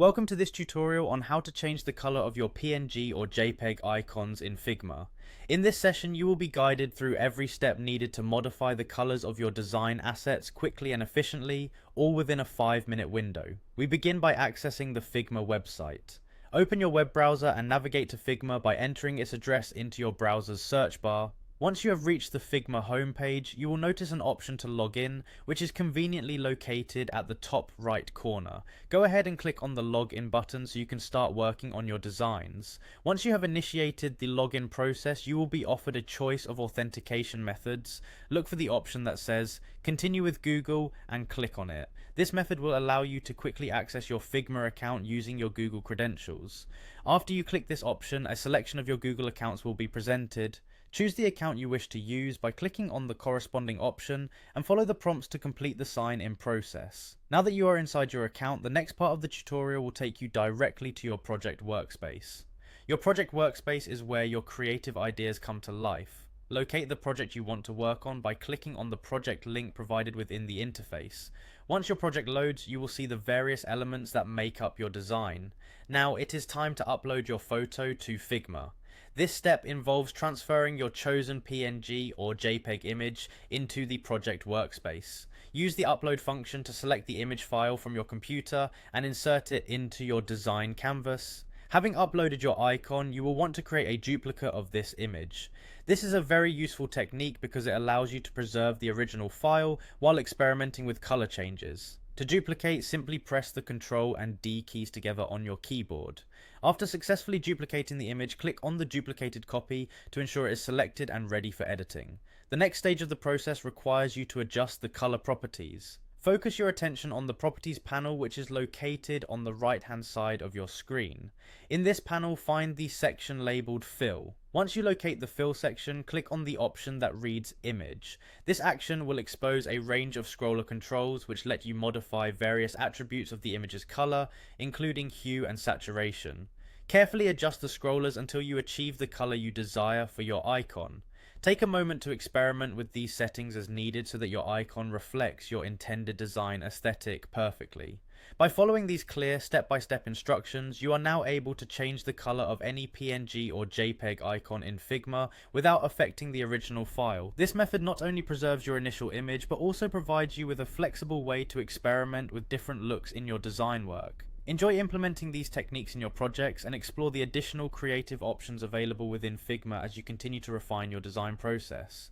Welcome to this tutorial on how to change the color of your PNG or JPEG icons in Figma. In this session you will be guided through every step needed to modify the colors of your design assets quickly and efficiently, all within a 5-minute window. We begin by accessing the Figma website. Open your web browser and navigate to Figma by entering its address into your browser's search bar. Once you have reached the Figma homepage, you will notice an option to log in, which is conveniently located at the top right corner. Go ahead and click on the login button so you can start working on your designs. Once you have initiated the login process, you will be offered a choice of authentication methods. Look for the option that says continue with Google and click on it. This method will allow you to quickly access your Figma account using your Google credentials. After you click this option, a selection of your Google accounts will be presented. Choose the account you wish to use by clicking on the corresponding option and follow the prompts to complete the sign in process. Now that you are inside your account, the next part of the tutorial will take you directly to your project workspace. Your project workspace is where your creative ideas come to life. Locate the project you want to work on by clicking on the project link provided within the interface. Once your project loads, you will see the various elements that make up your design. Now it is time to upload your photo to Figma. This step involves transferring your chosen PNG or JPEG image into the project workspace. Use the upload function to select the image file from your computer and insert it into your design canvas. Having uploaded your icon, you will want to create a duplicate of this image. This is a very useful technique because it allows you to preserve the original file while experimenting with color changes. To duplicate, simply press the Ctrl and D keys together on your keyboard. After successfully duplicating the image, click on the duplicated copy to ensure it is selected and ready for editing. The next stage of the process requires you to adjust the color properties. Focus your attention on the properties panel, which is located on the right hand side of your screen. In this panel, find the section labeled Fill. Once you locate the Fill section, click on the option that reads Image. This action will expose a range of scroller controls which let you modify various attributes of the image's color, including hue and saturation. Carefully adjust the scrollers until you achieve the color you desire for your icon. Take a moment to experiment with these settings as needed so that your icon reflects your intended design aesthetic perfectly. By following these clear step-by-step instructions, you are now able to change the color of any PNG or JPEG icon in Figma without affecting the original file. This method not only preserves your initial image, but also provides you with a flexible way to experiment with different looks in your design work. Enjoy implementing these techniques in your projects and explore the additional creative options available within Figma as you continue to refine your design process.